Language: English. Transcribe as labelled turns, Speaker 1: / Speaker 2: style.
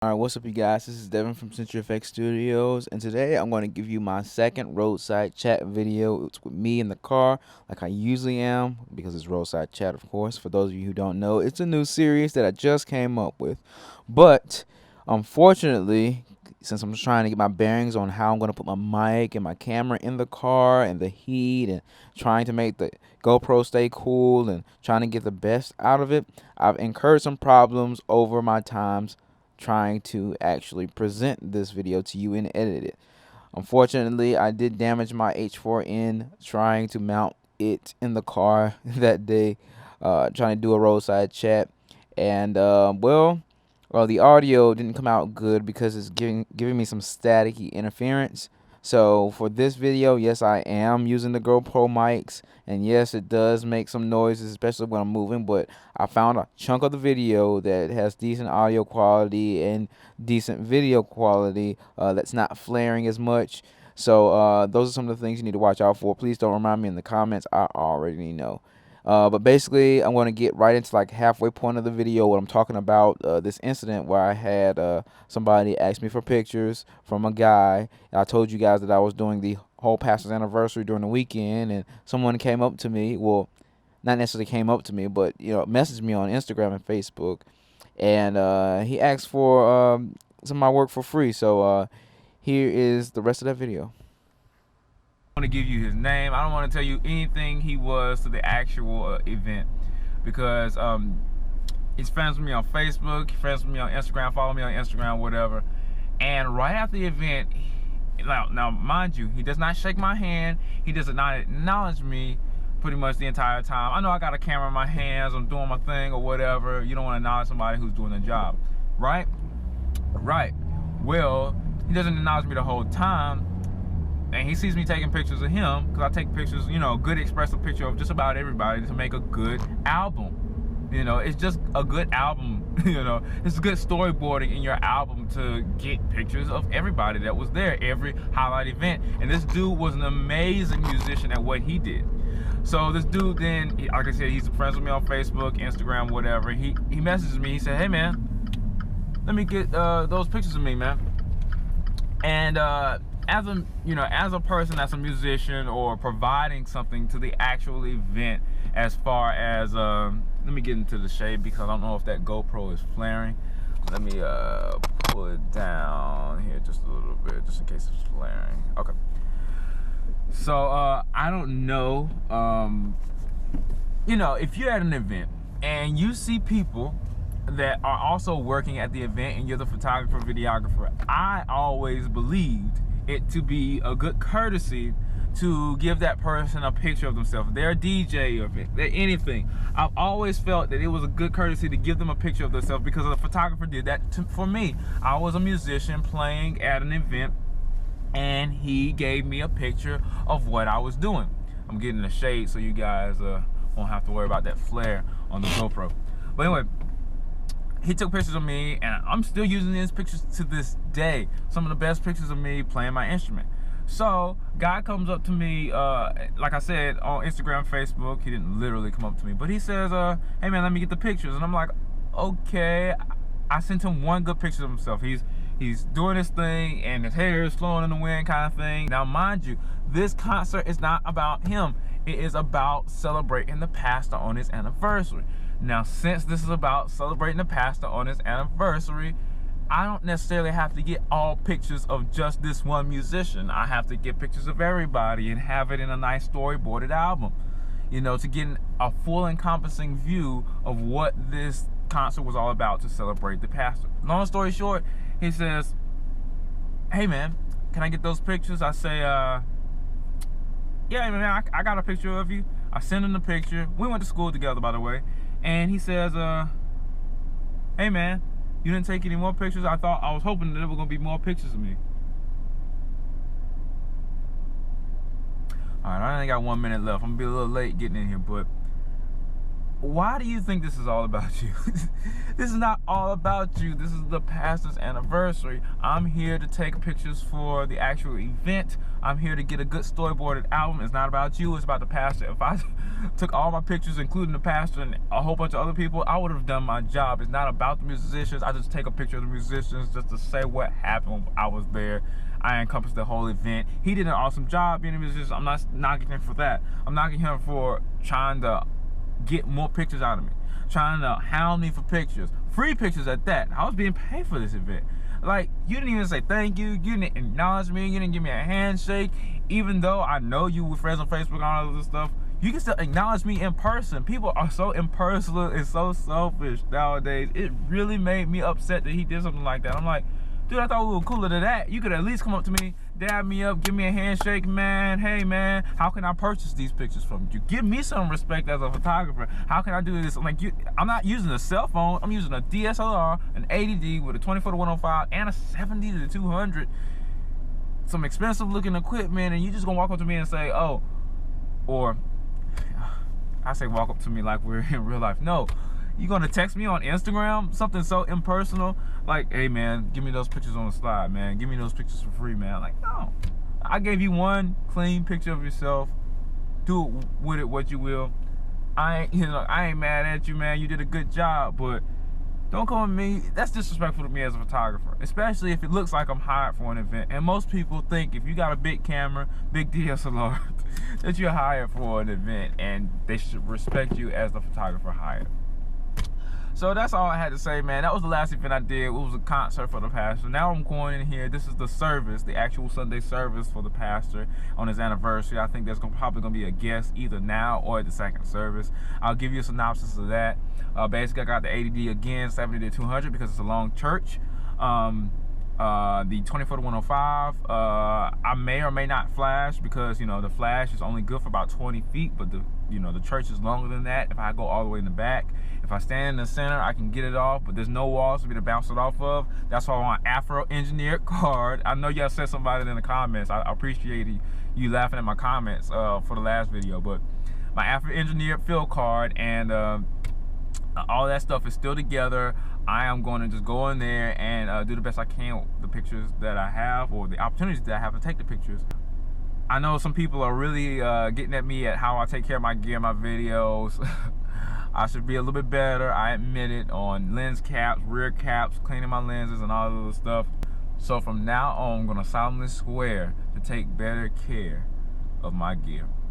Speaker 1: Alright, what's up, you guys? This is Devin from CenturyFX Studios, and today I'm going to give you my second roadside chat video. It's with me in the car, like I usually am, because it's roadside chat, of course. For those of you who don't know, it's a new series that I just came up with. But, unfortunately, since I'm trying to get my bearings on how I'm going to put my mic and my camera in the car and the heat and trying to make the GoPro stay cool and trying to get the best out of it, I've incurred some problems over my times trying to actually present this video to you and edit it. Unfortunately, I did damage my H4n trying to mount it in the car that day, trying to do a roadside chat, and the audio didn't come out good because it's giving me some staticky interference. So for this video, yes, I am using the GoPro mics, and yes, it does make some noises, especially when I'm moving, but I found a chunk of the video that has decent audio quality and decent video quality that's not flaring as much. So those are some of the things you need to watch out for. Please don't remind me in the comments. I already know. But basically, I'm going to get right into like halfway point of the video what I'm talking about, this incident where I had somebody ask me for pictures from a guy. I told you guys that I was doing the whole pastor's anniversary during the weekend, and someone came up to me. Well, not necessarily came up to me, but messaged me on Instagram and Facebook, and he asked for some of my work for free. So here is the rest of that video.
Speaker 2: I want to give you his name. I don't want to tell you anything he was to the actual event, because he's friends with me on Facebook, friends with me on Instagram, follow me on Instagram, whatever. And right after the event, now mind you, he does not shake my hand. He does not acknowledge me pretty much the entire time. I know I got a camera in my hands, I'm doing my thing or whatever. You don't want to acknowledge somebody who's doing their job, right? Right. Well, he doesn't acknowledge me the whole time. And he sees me taking pictures of him, because I take pictures, good expressive picture of just about everybody to make a good album. It's just a good album, it's good storyboarding in your album to get pictures of everybody that was there, every highlight event. And this dude was an amazing musician at what he did. So this dude then, like I said, he's friends with me on Facebook, Instagram, whatever. He messages me, he said, "Hey man, let me get those pictures of me, man." And as a person that's a musician or providing something to the actual event, as far as let me get into the shade because I don't know if that GoPro is flaring. Let me pull it down here just a little bit, just in case it's flaring. Okay. So I don't know, if you're at an event and you see people that are also working at the event and you're the photographer, videographer, I always believed it to be a good courtesy to give that person a picture of themselves. If they're a DJ or if they're anything, I've always felt that it was a good courtesy to give them a picture of themselves, because the photographer did that for me. I was a musician playing at an event, and he gave me a picture of what I was doing. I'm getting the shade so you guys won't have to worry about that flare on the GoPro. But anyway, he took pictures of me, and I'm still using these pictures to this day. Some of the best pictures of me playing my instrument. So, guy comes up to me, like I said, on Instagram, Facebook. He didn't literally come up to me, but he says, "Hey man, let me get the pictures." And I'm like, okay. I sent him one good picture of himself. He's doing this thing, and his hair is flowing in the wind, kind of thing. Now, mind you, this concert is not about him. It is about celebrating the pastor on his anniversary. Now, since this is about celebrating the pastor on his anniversary, I don't necessarily have to get all pictures of just this one musician. I have to get pictures of everybody and have it in a nice storyboarded album, to get a full encompassing view of what this concert was all about, to celebrate the pastor. Long story short, he says, "Hey man, can I get those pictures?" I say, "Yeah man, I got a picture of you." I send him the picture. We went to school together, by the way. And he says, "Hey man, you didn't take any more pictures?" I was hoping that there were gonna be more pictures of me. Alright, I only got 1 minute left. I'm gonna be a little late getting in here, but why do you think this is all about you? This is not all about you. This is the pastor's anniversary. I'm here to take pictures for the actual event. I'm here to get a good storyboarded album. It's not about you, it's about the pastor. If I took all my pictures, including the pastor and a whole bunch of other people, I would have done my job. It's not about the musicians. I just take a picture of the musicians just to say what happened when I was there. I encompassed the whole event. He did an awesome job being a musician. I'm not knocking him for that. I'm knocking him for trying to get more pictures out of me, trying to hound me for pictures, free pictures at that. I was being paid for this event. Like, you didn't even say thank you, you didn't acknowledge me, you didn't give me a handshake, even though I know you were friends on Facebook and all of this stuff. You can still acknowledge me in person. People are so impersonal and so selfish nowadays. It really made me upset that he did something like that. I'm like, dude, I thought we were cooler than that. You could at least come up to me, dab me up, give me a handshake, man. Hey, man, how can I purchase these pictures from you? Give me some respect as a photographer. How can I do this? I'm like, I'm not using a cell phone. I'm using a DSLR, an 80D with a 24-105 and a 70-200. Some expensive looking equipment, and you just gonna walk up to me and say, oh, or I say walk up to me like we're in real life. No. You gonna text me on Instagram, something so impersonal, like, hey man, give me those pictures on the slide, man. Give me those pictures for free, man. Like, no. I gave you one clean picture of yourself. Do with it what you will. I ain't mad at you, man. You did a good job, but don't come at me. That's disrespectful to me as a photographer, especially if it looks like I'm hired for an event. And most people think if you got a big camera, big DSLR, that you're hired for an event, and they should respect you as the photographer hired. So that's all I had to say, man. That was the last event I did. It was a concert for the pastor. Now I'm going in here. This is the service, the actual Sunday service for the pastor on his anniversary. I think there's probably going to be a guest either now or at the second service. I'll give you a synopsis of that. Basically, I got the 80D again, 70-200 because it's a long church. The 24-105, I may or may not flash because, you know, the flash is only good for about 20 feet, but the church is longer than that if I go all the way in the back. If I stand in the center, I can get it off, but there's no walls for me to bounce it off of. That's why I want an Afro-engineered card. I know y'all said somebody in the comments. I appreciate you laughing at my comments for the last video, but my Afro-engineered field card and all that stuff is still together. I am going to just go in there and do the best I can with the pictures that I have, or the opportunities that I have to take the pictures. I know some people are really getting at me at how I take care of my gear, my videos. I should be a little bit better, I admit it, on lens caps, rear caps, cleaning my lenses and all of this stuff. So from now on, I'm going to solemnly swear to take better care of my gear.